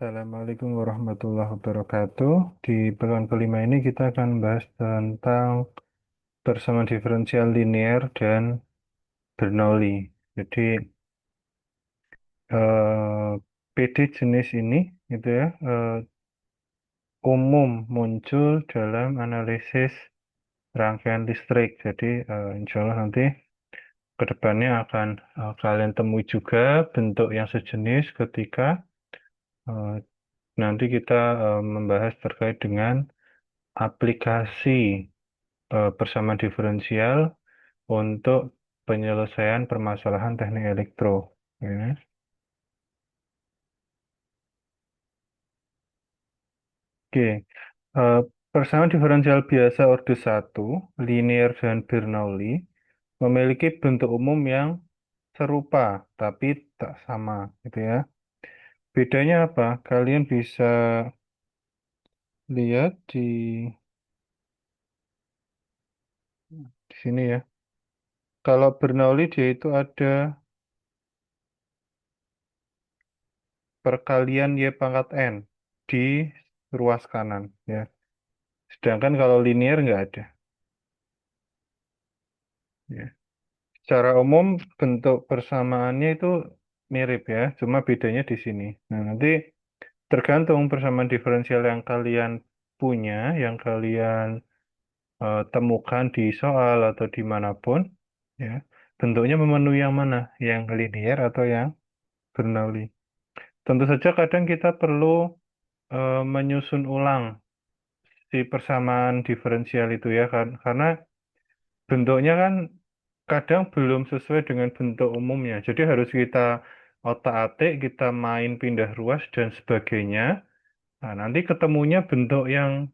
Assalamualaikum warahmatullahi wabarakatuh. Di pekan kelima ini kita akan bahas tentang persamaan diferensial linear dan Bernoulli. Jadi eh, PD jenis ini gitu ya umum muncul dalam analisis rangkaian listrik. Jadi insya Allah nanti ke depannya akan kalian temui juga bentuk yang sejenis ketika eh, nanti kita membahas terkait dengan aplikasi persamaan diferensial untuk penyelesaian permasalahan teknik elektro. Ya. Oke, eh, persamaan diferensial biasa order satu, linear dan Bernoulli, memiliki bentuk umum yang serupa tapi tak sama, gitu ya. Bedanya apa? Kalian bisa lihat di sini ya. Kalau Bernoulli dia itu ada perkalian Y pangkat N di ruas kanan, ya. Sedangkan kalau linear nggak ada. Ya. Secara umum bentuk persamaannya itu mirip ya, cuma bedanya di sini. Nah, nanti tergantung persamaan diferensial yang kalian punya, yang kalian temukan di soal atau dimanapun, ya, bentuknya memenuhi yang mana, yang linear atau yang Bernoulli. Tentu saja kadang kita perlu menyusun ulang si persamaan diferensial itu ya kan, karena bentuknya kan kadang belum sesuai dengan bentuk umumnya. Jadi harus kita otak-atik, kita main pindah ruas dan sebagainya. Nah, nanti ketemunya bentuk yang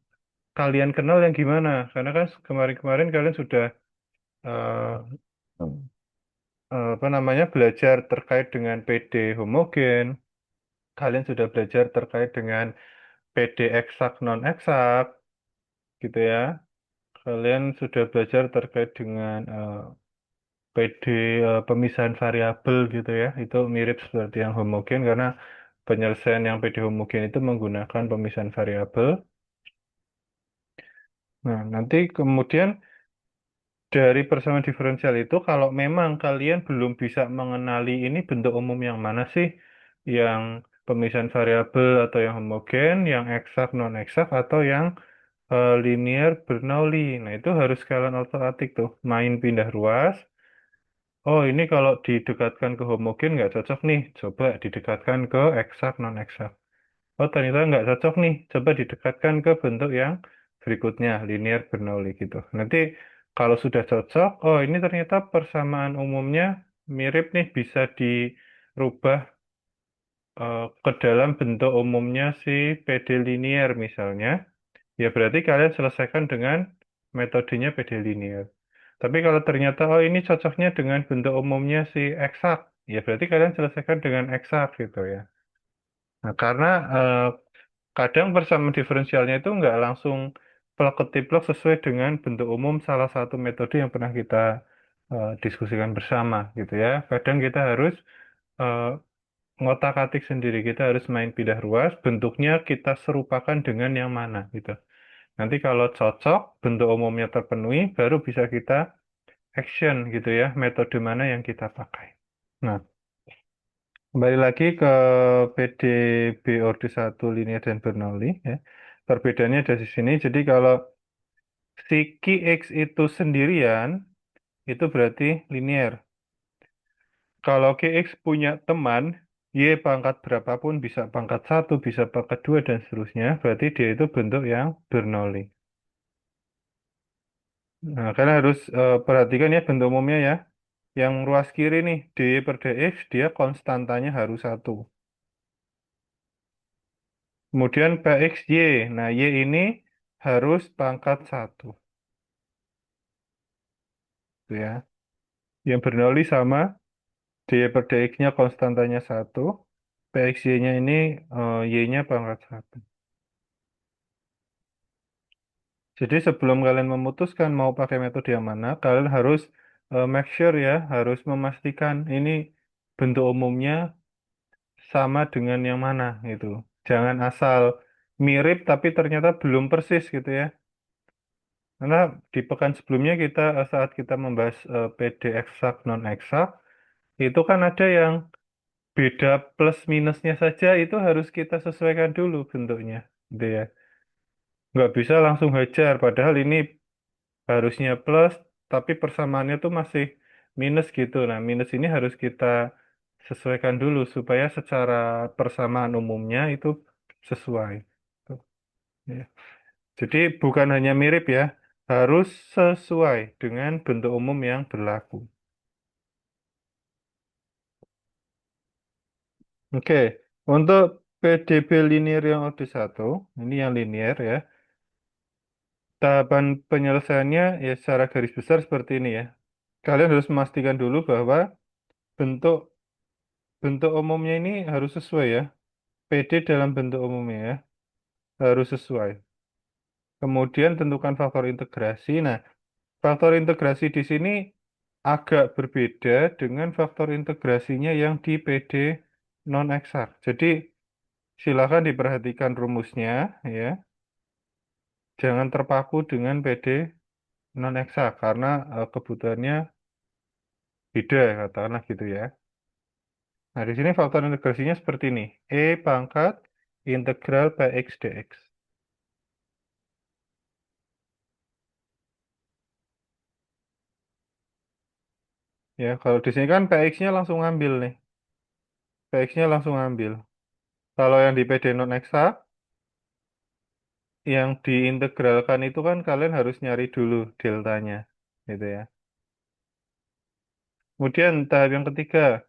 kalian kenal yang gimana? Karena kan kemarin-kemarin kalian sudah eh, apa namanya belajar terkait dengan PD homogen. Kalian sudah belajar terkait dengan PD eksak non eksak, gitu ya. Kalian sudah belajar terkait dengan PD pemisahan variabel gitu ya, itu mirip seperti yang homogen karena penyelesaian yang PD homogen itu menggunakan pemisahan variabel. Nah, nanti kemudian dari persamaan diferensial itu kalau memang kalian belum bisa mengenali ini bentuk umum yang mana sih, yang pemisahan variabel atau yang homogen, yang eksak non eksak atau yang linear Bernoulli. Nah, itu harus kalian otak-atik tuh, main pindah ruas. Oh, ini kalau didekatkan ke homogen nggak cocok nih. Coba didekatkan ke eksak, non-eksak. Oh, ternyata nggak cocok nih. Coba didekatkan ke bentuk yang berikutnya, linear Bernoulli gitu. Nanti kalau sudah cocok, oh ini ternyata persamaan umumnya mirip nih, bisa dirubah ke dalam bentuk umumnya si PD linear misalnya. Ya berarti kalian selesaikan dengan metodenya PD linear. Tapi kalau ternyata oh ini cocoknya dengan bentuk umumnya si eksak, ya berarti kalian selesaikan dengan eksak gitu ya. Nah, karena kadang persamaan diferensialnya itu nggak langsung plek ketiplek sesuai dengan bentuk umum salah satu metode yang pernah kita diskusikan bersama gitu ya. Kadang kita harus eh, ngotak-atik sendiri, kita harus main pindah ruas, bentuknya kita serupakan dengan yang mana gitu. Nanti kalau cocok, bentuk umumnya terpenuhi, baru bisa kita action gitu ya, metode mana yang kita pakai. Nah, kembali lagi ke PDB Orde 1 linear dan Bernoulli ya. Perbedaannya ada di sini. Jadi kalau si QX itu sendirian, itu berarti linear. Kalau QX punya teman, Y pangkat berapapun, bisa pangkat satu, bisa pangkat 2, dan seterusnya, berarti dia itu bentuk yang Bernoulli. Nah, kalian harus perhatikan ya bentuk umumnya ya. Yang ruas kiri nih, D per dx, dia konstantanya harus satu. Kemudian pxy, nah y ini harus pangkat satu, gitu ya. Yang Bernoulli sama, D per dx-nya konstantanya satu, pxy-nya ini y-nya pangkat satu. Jadi sebelum kalian memutuskan mau pakai metode yang mana, kalian harus make sure ya, harus memastikan ini bentuk umumnya sama dengan yang mana gitu. Jangan asal mirip tapi ternyata belum persis gitu ya. Karena di pekan sebelumnya kita saat kita membahas PD eksak non eksak itu kan ada yang beda plus minusnya saja itu harus kita sesuaikan dulu bentuknya, gitu ya. Nggak bisa langsung hajar, padahal ini harusnya plus, tapi persamaannya tuh masih minus gitu. Nah, minus ini harus kita sesuaikan dulu supaya secara persamaan umumnya itu sesuai. Tuh, ya. Jadi bukan hanya mirip ya, harus sesuai dengan bentuk umum yang berlaku. Oke, untuk PDB linear yang order 1, ini yang linear ya. Tahapan penyelesaiannya ya secara garis besar seperti ini ya. Kalian harus memastikan dulu bahwa bentuk bentuk umumnya ini harus sesuai ya. PD dalam bentuk umumnya ya, harus sesuai. Kemudian tentukan faktor integrasi. Nah, faktor integrasi di sini agak berbeda dengan faktor integrasinya yang di PD non eksak. Jadi silakan diperhatikan rumusnya ya. Jangan terpaku dengan PD non eksak karena kebutuhannya beda katakanlah gitu ya. Nah, di sini faktor integrasinya seperti ini. E pangkat integral Px dx. Ya, kalau di sini kan Px-nya langsung ambil nih. Px-nya langsung ambil. Kalau yang di PD non eksak, yang diintegralkan itu kan kalian harus nyari dulu deltanya. Gitu ya. Kemudian tahap yang ketiga,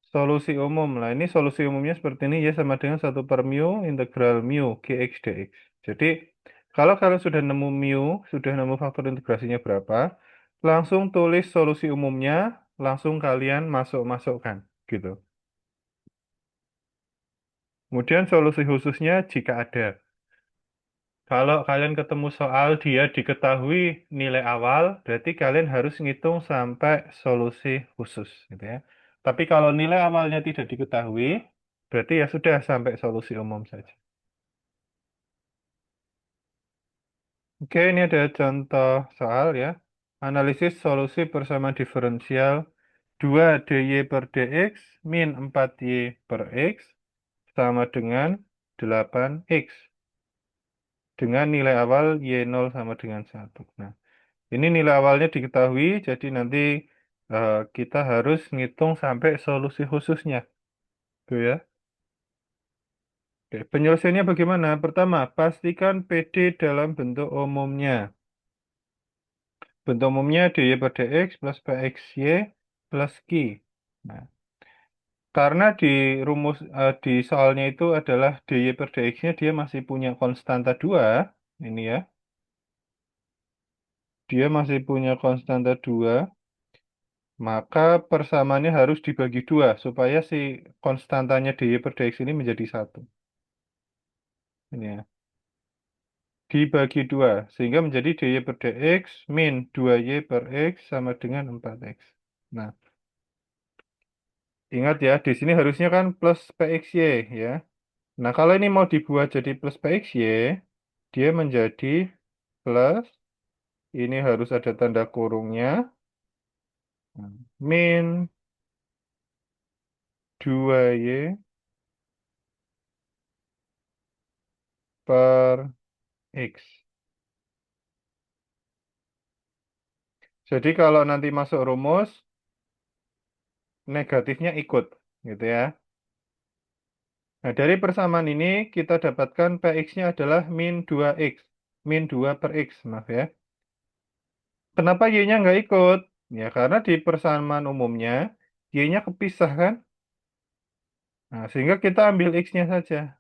solusi umum. Nah, ini solusi umumnya seperti ini ya sama dengan 1/mu integral mu gx dx. Jadi, kalau kalian sudah nemu mu, sudah nemu faktor integrasinya berapa, langsung tulis solusi umumnya, langsung kalian masukkan gitu. Kemudian solusi khususnya jika ada. Kalau kalian ketemu soal dia diketahui nilai awal, berarti kalian harus ngitung sampai solusi khusus gitu ya. Tapi kalau nilai awalnya tidak diketahui, berarti ya sudah sampai solusi umum saja. Oke, ini ada contoh soal ya. Analisis solusi persamaan diferensial 2 dy per dx min 4y per x sama dengan 8x dengan nilai awal y0 sama dengan 1. Nah, ini nilai awalnya diketahui, jadi nanti kita harus ngitung sampai solusi khususnya. Tuh ya. Oke, penyelesaiannya bagaimana? Pertama, pastikan PD dalam bentuk umumnya. Bentuk umumnya dy per dx plus pxy plus q. Nah, karena di rumus di soalnya itu adalah dy per dx-nya dia masih punya konstanta 2, ini ya. Dia masih punya konstanta 2, maka persamaannya harus dibagi 2 supaya si konstantanya dy per dx ini menjadi 1. Ini ya. Dibagi 2 sehingga menjadi dy per dx min 2y per x sama dengan 4x. Nah, ingat ya, di sini harusnya kan plus pxy ya. Nah, kalau ini mau dibuat jadi plus pxy, dia menjadi plus, ini harus ada tanda kurungnya, min 2y per x. Jadi kalau nanti masuk rumus, negatifnya ikut, gitu ya. Nah, dari persamaan ini kita dapatkan Px-nya adalah min 2x. Min 2 per x, maaf ya. Kenapa y-nya nggak ikut? Ya, karena di persamaan umumnya, y-nya kepisah kan? Nah, sehingga kita ambil x-nya saja.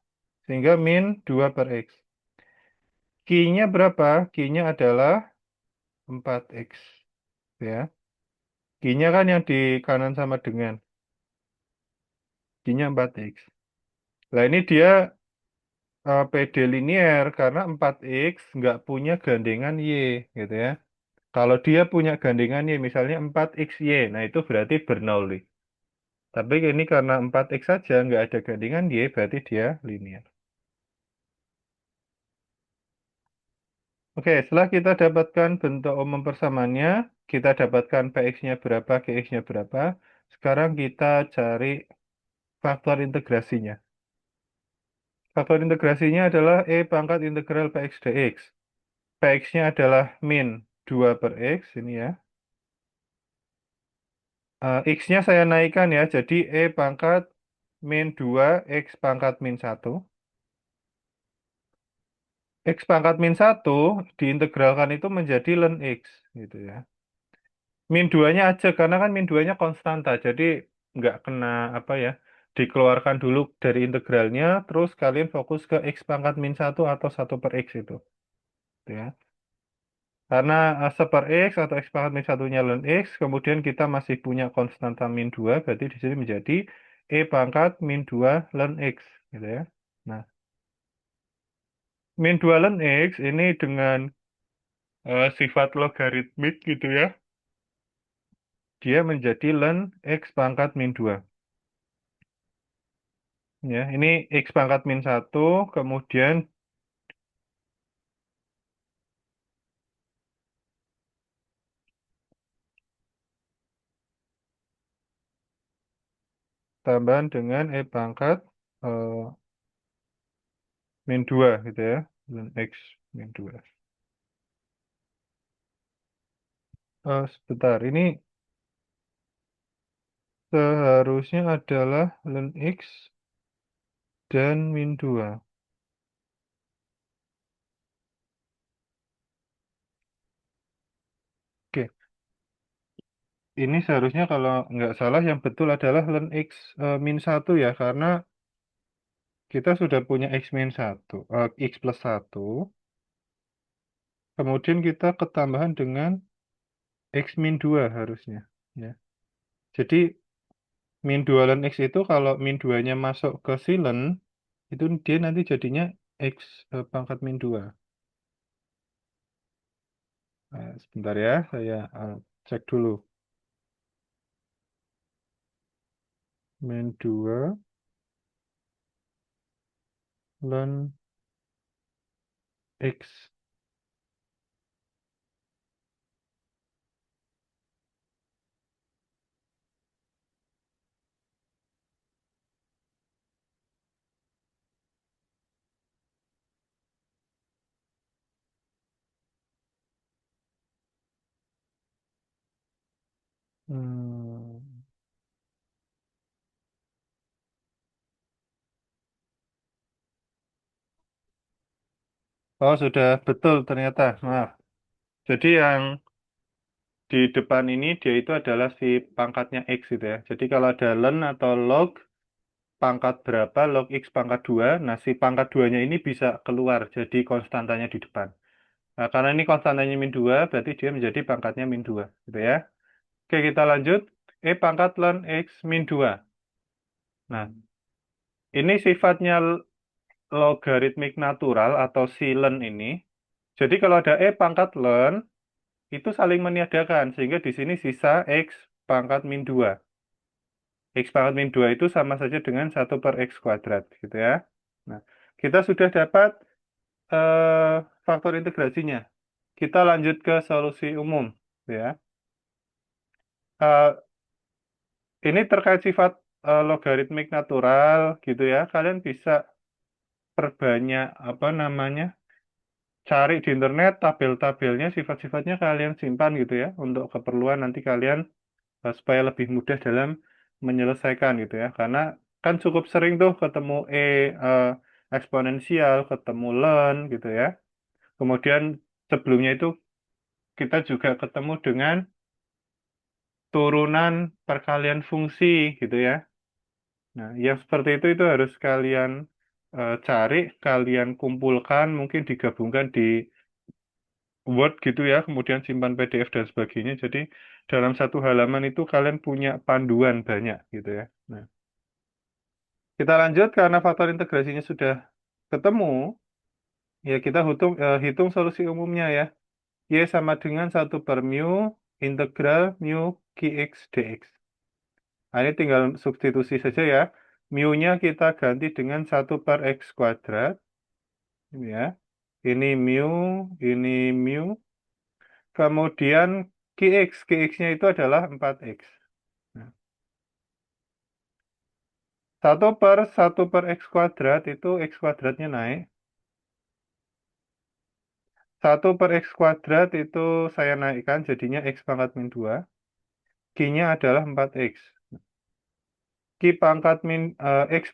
Sehingga min 2 per x. Q-nya berapa? Q-nya adalah 4x. Ya. Q-nya kan yang di kanan sama dengan. Q-nya 4x. Nah, ini dia PD linear karena 4x nggak punya gandengan y gitu ya. Kalau dia punya gandengan y misalnya 4xy, nah itu berarti Bernoulli. Tapi ini karena 4x saja nggak ada gandengan y berarti dia linear. Oke, setelah kita dapatkan bentuk umum persamaannya, kita dapatkan Px-nya berapa, Gx-nya berapa. Sekarang kita cari faktor integrasinya. Faktor integrasinya adalah E pangkat integral Px dx. Px-nya adalah min 2 per X, ini ya. X-nya saya naikkan ya, jadi E pangkat min 2, X pangkat min 1. X pangkat min 1 diintegralkan itu menjadi ln X, gitu ya. Min 2-nya aja, karena kan min 2-nya konstanta, jadi nggak kena apa ya, dikeluarkan dulu dari integralnya, terus kalian fokus ke X pangkat min 1 atau 1 per X itu. Gitu ya. Karena 1 per X atau X pangkat min satunya ln X, kemudian kita masih punya konstanta min 2, berarti di sini menjadi E pangkat min 2 ln X. Gitu ya. Nah, min 2 ln X ini dengan sifat logaritmik gitu ya, dia menjadi ln X pangkat min 2. Ya, ini X pangkat min 1, kemudian tambahan dengan E pangkat eh, min 2 gitu ya, ln X min 2. Sebentar, ini seharusnya adalah ln X dan min 2. Oke, ini seharusnya kalau nggak salah yang betul adalah ln X min 1 ya, karena kita sudah punya X min 1, X plus 1, kemudian kita ketambahan dengan X min 2 harusnya. Ya. Jadi min 2 ln X itu kalau min 2-nya masuk ke silen, itu dia nanti jadinya X pangkat min 2. Sebentar ya, saya cek dulu. Min 2 ln X. Hmm. Oh, sudah betul ternyata. Maaf. Jadi yang di depan ini dia itu adalah si pangkatnya X gitu ya. Jadi kalau ada ln atau log pangkat berapa, log X pangkat 2, nah si pangkat 2-nya ini bisa keluar jadi konstantanya di depan. Nah, karena ini konstantanya min 2, berarti dia menjadi pangkatnya min 2 gitu ya. Oke, kita lanjut. E pangkat ln X min 2. Nah, ini sifatnya logaritmik natural atau silen ini. Jadi kalau ada E pangkat ln, itu saling meniadakan, sehingga di sini sisa X pangkat min 2. X pangkat min 2 itu sama saja dengan 1 per X kuadrat, gitu ya. Nah, kita sudah dapat faktor integrasinya. Kita lanjut ke solusi umum, ya. Eh, ini terkait sifat logaritmik natural, gitu ya. Kalian bisa perbanyak, apa namanya, cari di internet tabel-tabelnya, sifat-sifatnya kalian simpan gitu ya, untuk keperluan nanti kalian supaya lebih mudah dalam menyelesaikan gitu ya. Karena kan cukup sering tuh ketemu eh, eksponensial, ketemu ln gitu ya. Kemudian sebelumnya itu kita juga ketemu dengan turunan perkalian fungsi gitu ya. Nah, yang seperti itu harus kalian cari, kalian kumpulkan, mungkin digabungkan di Word gitu ya, kemudian simpan PDF dan sebagainya. Jadi dalam satu halaman itu kalian punya panduan banyak gitu ya. Nah, kita lanjut karena faktor integrasinya sudah ketemu, ya kita hitung solusi umumnya ya. Y sama dengan 1 per mu integral mu Qx dx. Nah, ini tinggal substitusi saja ya. Mu-nya kita ganti dengan 1 per X kuadrat. Ini ya. Ini mu, ini mu. Kemudian Gx-nya itu adalah 4x. Nah, 1 per x kuadrat itu x kuadratnya naik. 1 per x kuadrat itu saya naikkan jadinya x pangkat min 2. Q-nya adalah 4x. X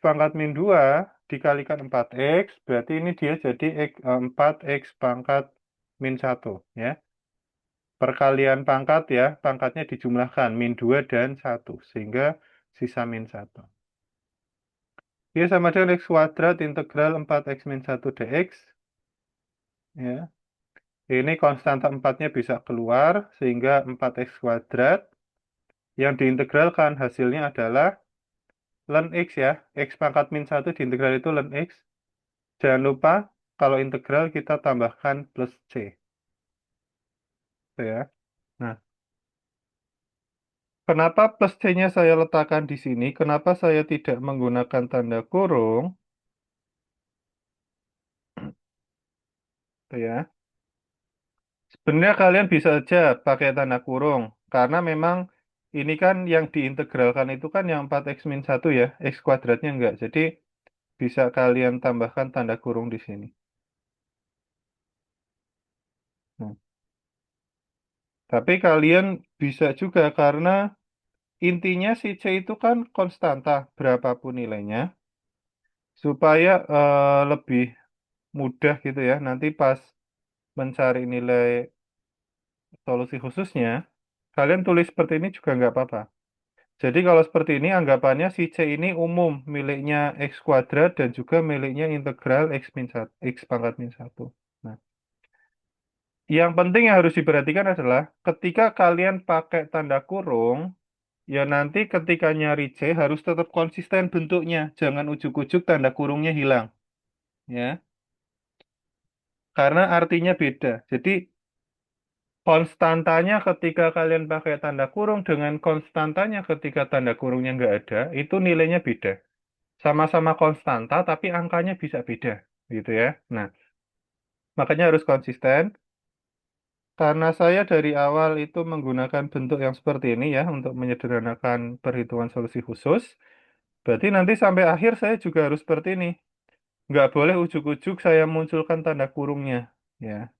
pangkat min 2 dikalikan 4x, berarti ini dia jadi 4x pangkat min 1. Ya. Perkalian pangkat ya, pangkatnya dijumlahkan, min 2 dan 1. Sehingga sisa min 1. Ya, sama dengan x kuadrat integral 4x min 1 dx. Ya. Ini konstanta 4-nya bisa keluar, sehingga 4x kuadrat. Yang diintegralkan hasilnya adalah ln x ya. X pangkat min 1 diintegral itu ln x. Jangan lupa, kalau integral kita tambahkan plus C. Itu ya. Nah, kenapa plus C-nya saya letakkan di sini? Kenapa saya tidak menggunakan tanda kurung? Itu ya. Sebenarnya kalian bisa aja pakai tanda kurung. Karena memang ini kan yang diintegralkan itu kan yang 4x min 1 ya. X kuadratnya enggak. Jadi bisa kalian tambahkan tanda kurung di sini. Nah, tapi kalian bisa juga karena intinya si C itu kan konstanta berapapun nilainya. Supaya lebih mudah gitu ya. Nanti pas mencari nilai solusi khususnya, kalian tulis seperti ini juga nggak apa-apa. Jadi kalau seperti ini anggapannya si C ini umum miliknya X kuadrat dan juga miliknya integral X min 1, X pangkat min 1. Nah, yang penting yang harus diperhatikan adalah ketika kalian pakai tanda kurung, ya nanti ketika nyari C harus tetap konsisten bentuknya. Jangan ujuk-ujuk tanda kurungnya hilang. Ya, karena artinya beda. Jadi konstantanya ketika kalian pakai tanda kurung dengan konstantanya ketika tanda kurungnya nggak ada, itu nilainya beda. Sama-sama konstanta, tapi angkanya bisa beda. Gitu ya. Nah, makanya harus konsisten. Karena saya dari awal itu menggunakan bentuk yang seperti ini ya, untuk menyederhanakan perhitungan solusi khusus. Berarti nanti sampai akhir saya juga harus seperti ini. Nggak boleh ujuk-ujuk saya munculkan tanda kurungnya. Ya.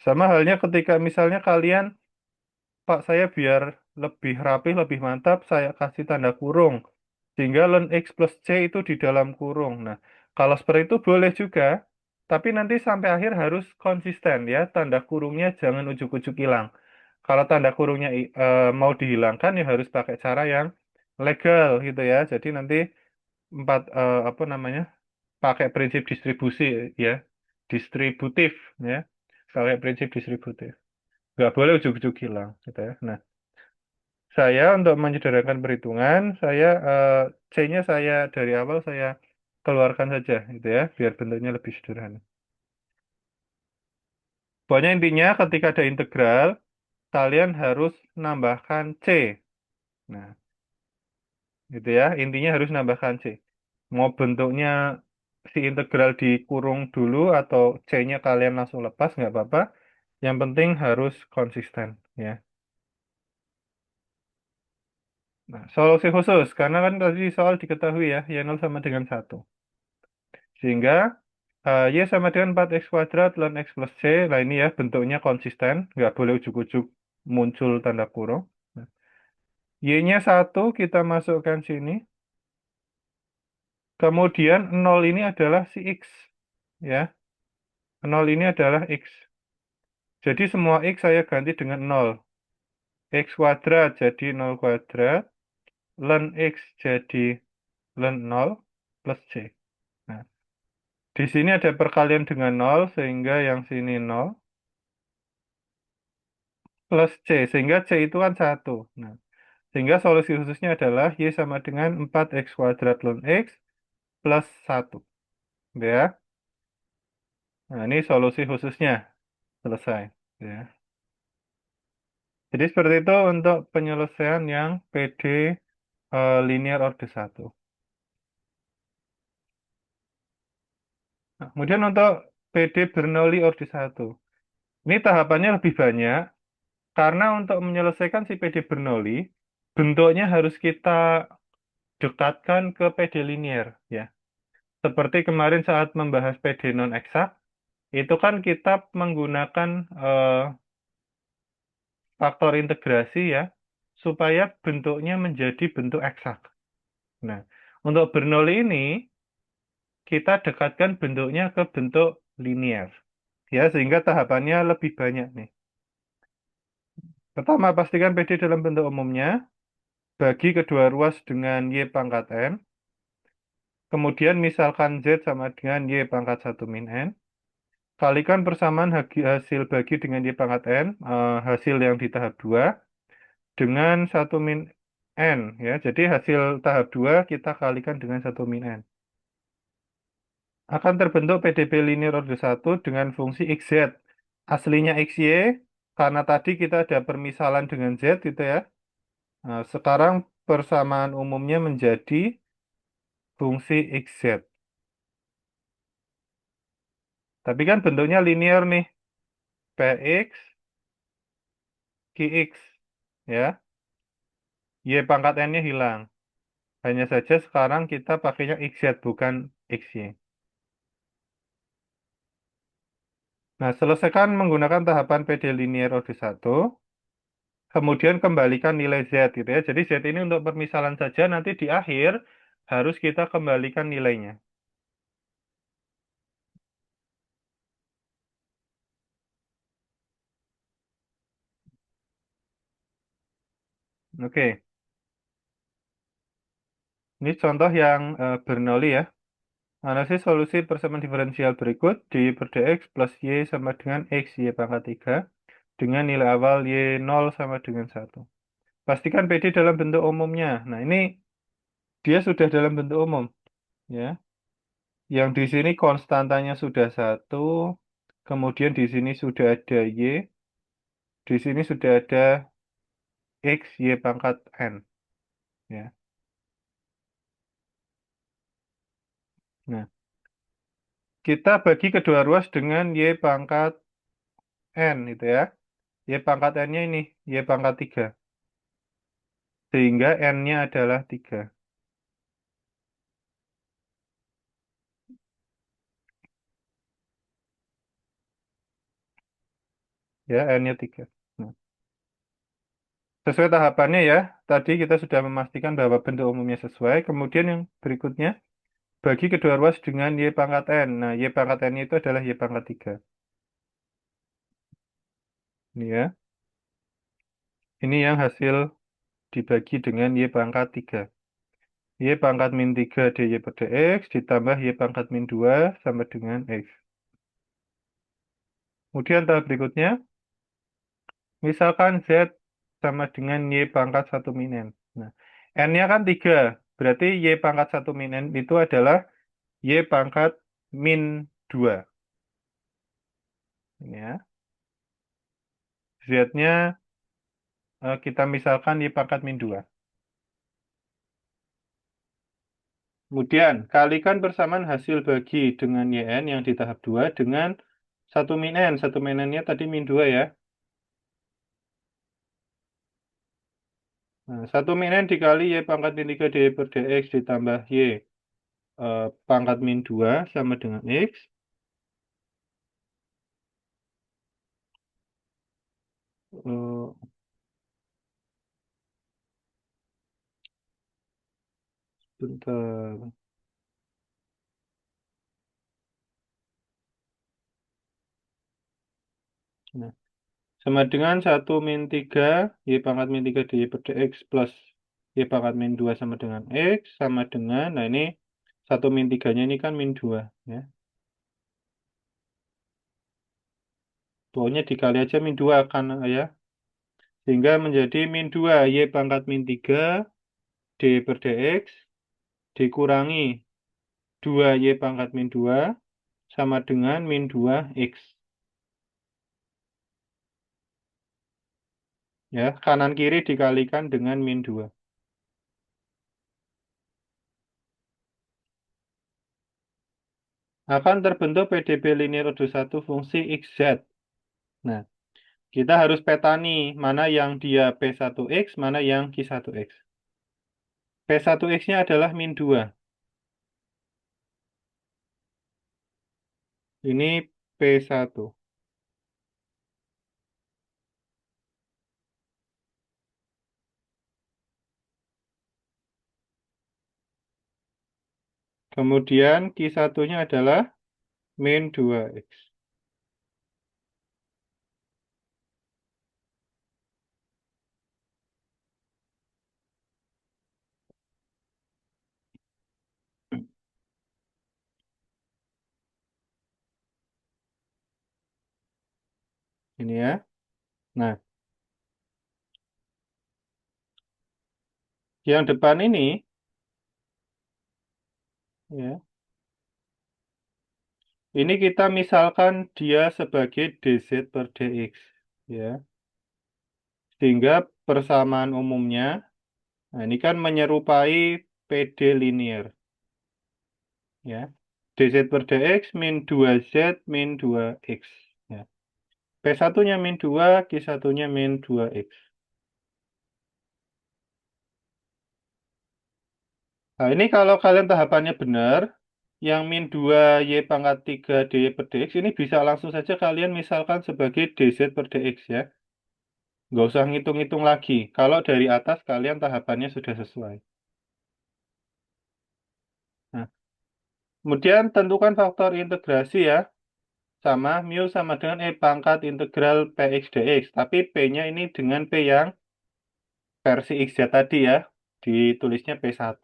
Sama halnya ketika misalnya kalian Pak, saya biar lebih rapi, lebih mantap, saya kasih tanda kurung. Sehingga ln X plus C itu di dalam kurung. Nah, kalau seperti itu boleh juga, tapi nanti sampai akhir harus konsisten ya, tanda kurungnya jangan ujuk-ujuk hilang. Kalau tanda kurungnya mau dihilangkan ya harus pakai cara yang legal gitu ya. Jadi nanti apa namanya, pakai prinsip distribusi ya, distributif ya, pakai prinsip distributif. Nggak boleh ujuk-ujuk hilang gitu ya. Nah, saya untuk menyederhanakan perhitungan, saya C-nya saya dari awal saya keluarkan saja, gitu ya, biar bentuknya lebih sederhana. Pokoknya intinya ketika ada integral, kalian harus nambahkan C. Nah, gitu ya, intinya harus nambahkan C. Mau bentuknya si integral dikurung dulu atau C-nya kalian langsung lepas, nggak apa-apa. Yang penting harus konsisten, ya. Nah, solusi khusus, karena kan tadi soal diketahui ya, y nol sama dengan 1. Sehingga Y sama dengan 4x kuadrat ln X plus C. Nah ini ya bentuknya konsisten. Nggak boleh ujuk-ujuk muncul tanda kurung. Nah, Y-nya 1 kita masukkan sini. Kemudian 0 ini adalah si X. Ya, 0 ini adalah X. Jadi semua X saya ganti dengan 0. X kuadrat jadi 0 kuadrat. Ln X jadi ln 0 plus C. Nah, di sini ada perkalian dengan 0 sehingga yang sini 0 plus C. Sehingga C itu kan 1. Nah, sehingga solusi khususnya adalah Y sama dengan 4x kuadrat ln X plus 1. Ya. Nah, ini solusi khususnya. Selesai. Ya. Jadi seperti itu untuk penyelesaian yang PD linear order 1. Nah, kemudian untuk PD Bernoulli order 1. Ini tahapannya lebih banyak, karena untuk menyelesaikan si PD Bernoulli, bentuknya harus kita dekatkan ke PD linear, ya. Seperti kemarin saat membahas PD non-eksak, itu kan kita menggunakan faktor integrasi ya, supaya bentuknya menjadi bentuk eksak. Nah, untuk Bernoulli ini, kita dekatkan bentuknya ke bentuk linear. Ya, sehingga tahapannya lebih banyak nih. Pertama, pastikan PD dalam bentuk umumnya, bagi kedua ruas dengan Y pangkat N, kemudian misalkan Z sama dengan Y pangkat 1 min N, kalikan persamaan hasil bagi dengan Y pangkat N, hasil yang di tahap 2, dengan 1 min N. Ya. Jadi hasil tahap 2 kita kalikan dengan 1 min N. Akan terbentuk PDB linear order 1 dengan fungsi XZ. Aslinya XY, karena tadi kita ada permisalan dengan Z gitu ya. Nah, sekarang persamaan umumnya menjadi fungsi XZ. Tapi kan bentuknya linear nih. PX, QX. Ya, Y pangkat N-nya hilang. Hanya saja sekarang kita pakainya XZ, bukan XY. Nah, selesaikan menggunakan tahapan PD linear order 1. Kemudian kembalikan nilai Z gitu ya. Jadi Z ini untuk permisalan saja, nanti di akhir harus kita kembalikan nilainya. Oke. Ini contoh yang Bernoulli ya. Analisis solusi persamaan diferensial berikut dy per dx plus y sama dengan x y pangkat 3 dengan nilai awal y 0 sama dengan 1. Pastikan PD dalam bentuk umumnya. Nah, ini dia sudah dalam bentuk umum ya. Yang di sini konstantanya sudah 1, kemudian di sini sudah ada y, di sini sudah ada x y pangkat n ya. Nah, kita bagi kedua ruas dengan y pangkat n itu ya. Y pangkat n-nya ini y pangkat 3. Sehingga n-nya adalah 3. Ya, n-nya 3. Nah, sesuai tahapannya ya. Tadi kita sudah memastikan bahwa bentuk umumnya sesuai. Kemudian yang berikutnya, bagi kedua ruas dengan y pangkat n. Nah, y pangkat n itu adalah y pangkat 3. Ini ya. Ini yang hasil dibagi dengan y pangkat 3. Y pangkat min 3 dy per dx ditambah y pangkat min 2 sama dengan x. Kemudian tahap berikutnya, misalkan z sama dengan y pangkat 1 min n. Nah, n-nya kan 3, berarti y pangkat 1 min n itu adalah y pangkat min 2. Ini ya. Z-nya kita misalkan y pangkat min 2. Kemudian, kalikan persamaan hasil bagi dengan yn yang di tahap 2 dengan 1 min n. 1 min n-nya tadi min 2 ya. Nah, 1 min n dikali y pangkat min 3 dy per dx ditambah y pangkat min 2 sama dengan x. Bentar. Nah, sama dengan 1 min 3 y pangkat min 3 dy per dx plus y pangkat min 2 sama dengan x sama dengan, nah ini 1 min 3-nya ini kan min 2 ya. Pokoknya dikali aja min 2 kan ya. Sehingga menjadi min 2 y pangkat min 3 dy per dx dikurangi 2 y pangkat min 2 sama dengan min 2 x. Ya, kanan kiri dikalikan dengan min 2. akan terbentuk PDB linear O21 fungsi XZ. Nah, kita harus petani mana yang dia P1X, mana yang Q1X. P1X-nya adalah min 2. Ini P1. Kemudian Q1-nya adalah min 2X. Ini ya. Nah, yang depan ini, ya, ini kita misalkan dia sebagai dz per dx. Ya. Sehingga persamaan umumnya, nah ini kan menyerupai PD linear. Ya. Dz per dx min 2z min 2x. Ya. P1-nya min 2, Q1-nya min 2x. Nah, ini kalau kalian tahapannya benar, yang min 2 Y pangkat 3 dy per dx, ini bisa langsung saja kalian misalkan sebagai dz per dx ya. Nggak usah ngitung-ngitung lagi. Kalau dari atas kalian tahapannya sudah sesuai. Nah, kemudian tentukan faktor integrasi ya. Sama mu sama dengan E pangkat integral Px dx. Tapi P-nya ini dengan P yang versi XZ tadi ya. Ditulisnya P1.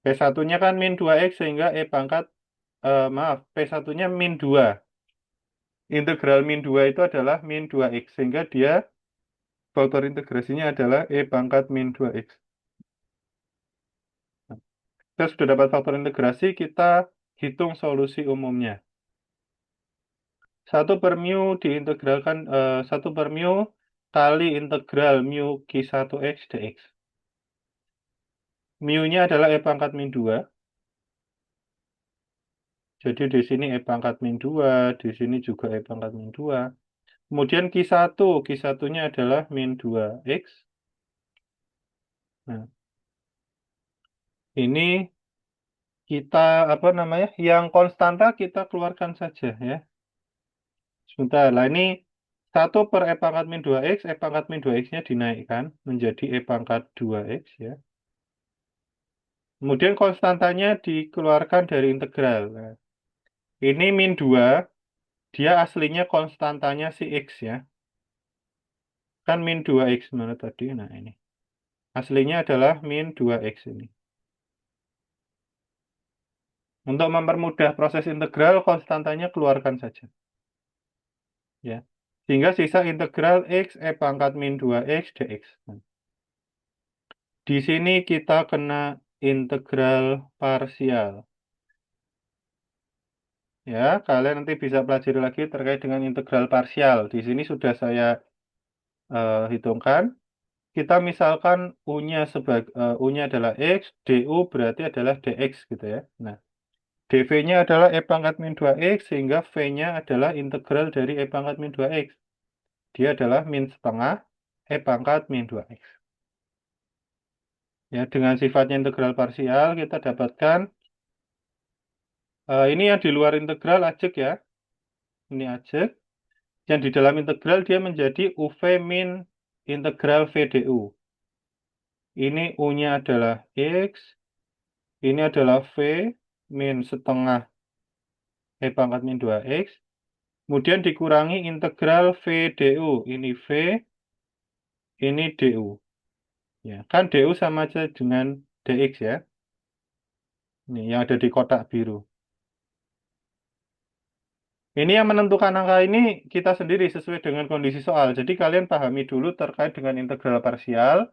P1-nya kan min 2x sehingga E pangkat, maaf, P1-nya min 2. Integral min 2 itu adalah min 2x. Sehingga dia faktor integrasinya adalah E pangkat min 2x. Nah, kita sudah dapat faktor integrasi, kita hitung solusi umumnya. 1 per mu kali integral mu Q1x dx. Mu-nya adalah E pangkat min 2. Jadi di sini E pangkat min 2, di sini juga E pangkat min 2. Kemudian Q1-nya adalah min 2x. Nah, ini kita apa namanya? Yang konstanta kita keluarkan saja ya. Sebentar, lah ini 1 per E pangkat min 2x, E pangkat min 2x-nya dinaikkan menjadi E pangkat 2x ya. Kemudian konstantanya dikeluarkan dari integral. Nah, ini min 2, dia aslinya konstantanya si X ya. Kan min 2X mana tadi? Nah ini. Aslinya adalah min 2X ini. Untuk mempermudah proses integral, konstantanya keluarkan saja. Ya. Sehingga sisa integral X E pangkat min 2X dx. Nah, di sini kita kena integral parsial. Ya, kalian nanti bisa pelajari lagi terkait dengan integral parsial. Di sini sudah saya hitungkan. Kita misalkan U-nya adalah X, DU berarti adalah DX gitu ya. Nah, dv-nya adalah E pangkat min 2X, sehingga V-nya adalah integral dari E pangkat min 2X. Dia adalah min setengah E pangkat min 2X. Ya, dengan sifatnya integral parsial, kita dapatkan, ini yang di luar integral ajek ya. Ini ajek. Yang di dalam integral dia menjadi UV min integral VDU. Ini U-nya adalah X, ini adalah V min setengah E pangkat min 2X. Kemudian dikurangi integral VDU. Ini V, ini DU. Ya, kan DU sama aja dengan DX ya. Ini yang ada di kotak biru. Ini yang menentukan angka ini kita sendiri sesuai dengan kondisi soal. Jadi kalian pahami dulu terkait dengan integral parsial.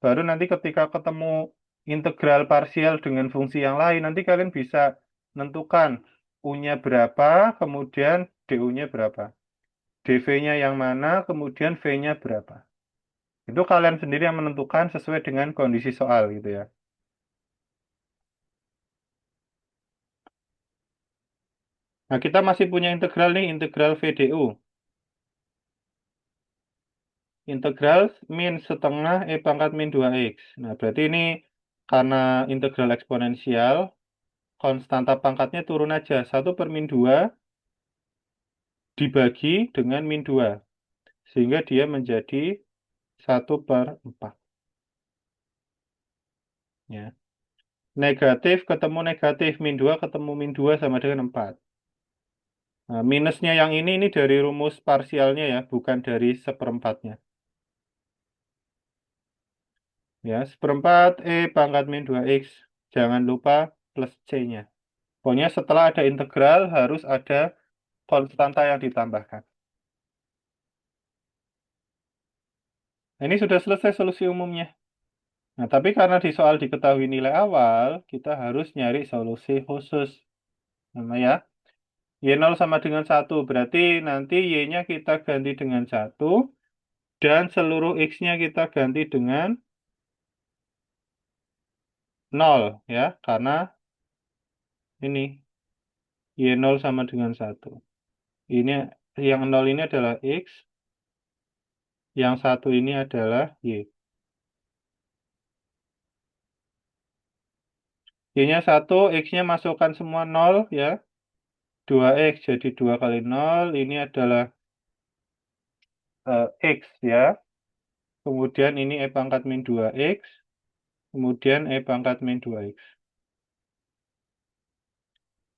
Baru nanti ketika ketemu integral parsial dengan fungsi yang lain, nanti kalian bisa menentukan U-nya berapa, kemudian DU-nya berapa. dv-nya yang mana, kemudian V-nya berapa. Itu kalian sendiri yang menentukan sesuai dengan kondisi soal gitu ya. Nah, kita masih punya integral nih, integral VDU. Integral min setengah E pangkat min 2X. Nah, berarti ini karena integral eksponensial, konstanta pangkatnya turun aja. 1/min 2 dibagi dengan min 2. Sehingga dia menjadi 1/4. Ya. Negatif ketemu negatif, min 2 ketemu min 2 sama dengan 4. Nah, minusnya yang ini dari rumus parsialnya ya, bukan dari seperempatnya. Ya, seperempat E pangkat min 2X. Jangan lupa plus C-nya. Pokoknya setelah ada integral harus ada konstanta yang ditambahkan. Nah, ini sudah selesai solusi umumnya. Nah, tapi karena di soal diketahui nilai awal, kita harus nyari solusi khusus. Nah, ya, Y0 sama dengan 1. Berarti nanti Y-nya kita ganti dengan 1. Dan seluruh X-nya kita ganti dengan 0. Ya, karena ini Y0 sama dengan 1. Ini yang 0 ini adalah X. Yang 1 ini adalah Y. Y-nya 1, X-nya masukkan semua 0 ya. 2X jadi 2 kali 0. Ini adalah X ya. Kemudian ini E pangkat min 2X. Kemudian E pangkat min 2X.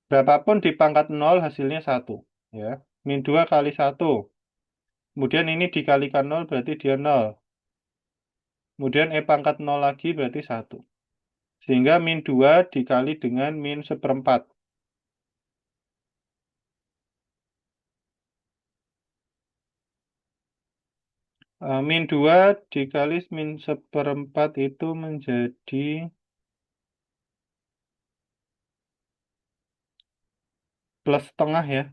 Berapapun di pangkat 0 hasilnya 1. Ya. Min 2 kali 1. Kemudian ini dikalikan 0 berarti dia 0. Kemudian E pangkat 0 lagi berarti 1. Sehingga min 2 dikali dengan min seperempat. Min 2 dikali min seperempat itu menjadi plus setengah ya.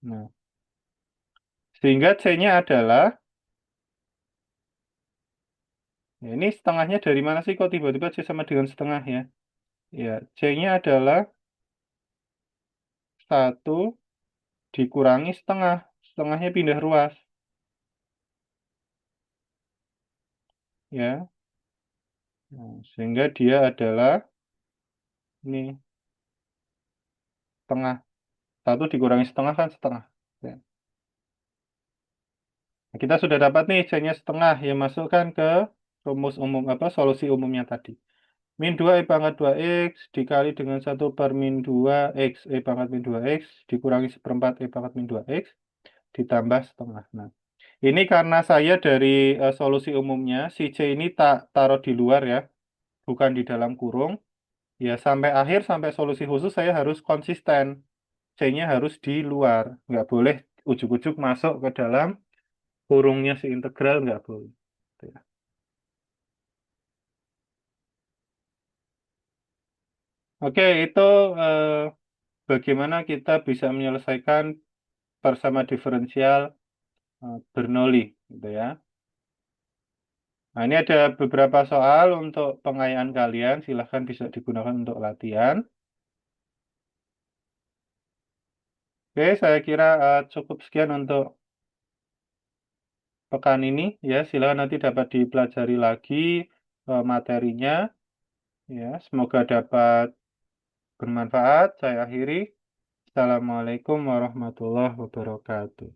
Nah, sehingga C-nya adalah, ya ini setengahnya dari mana sih kok tiba-tiba C sama dengan setengah ya? Ya, C-nya adalah 1 dikurangi setengah. Setengahnya pindah ruas. Ya, nah, sehingga dia adalah ini setengah. 1 dikurangi setengah kan setengah. Ya. Nah, kita sudah dapat nih C-nya setengah. Ya, masukkan ke rumus umum apa solusi umumnya tadi. Min 2 E pangkat 2X dikali dengan 1/min 2X E pangkat min 2X dikurangi seperempat E pangkat min 2X ditambah setengah. Nah, ini karena saya dari solusi umumnya, si C ini tak taruh di luar ya, bukan di dalam kurung. Ya, sampai akhir, sampai solusi khusus saya harus konsisten. C-nya harus di luar. Nggak boleh ujuk-ujuk masuk ke dalam kurungnya si integral, nggak boleh. Gitu ya. Oke, itu eh, bagaimana kita bisa menyelesaikan bersama diferensial Bernoulli, gitu ya. Nah, ini ada beberapa soal untuk pengayaan kalian, silahkan bisa digunakan untuk latihan. Oke, saya kira cukup sekian untuk pekan ini, ya. Silahkan nanti dapat dipelajari lagi materinya, ya. Semoga dapat bermanfaat. Saya akhiri. Assalamualaikum warahmatullahi wabarakatuh.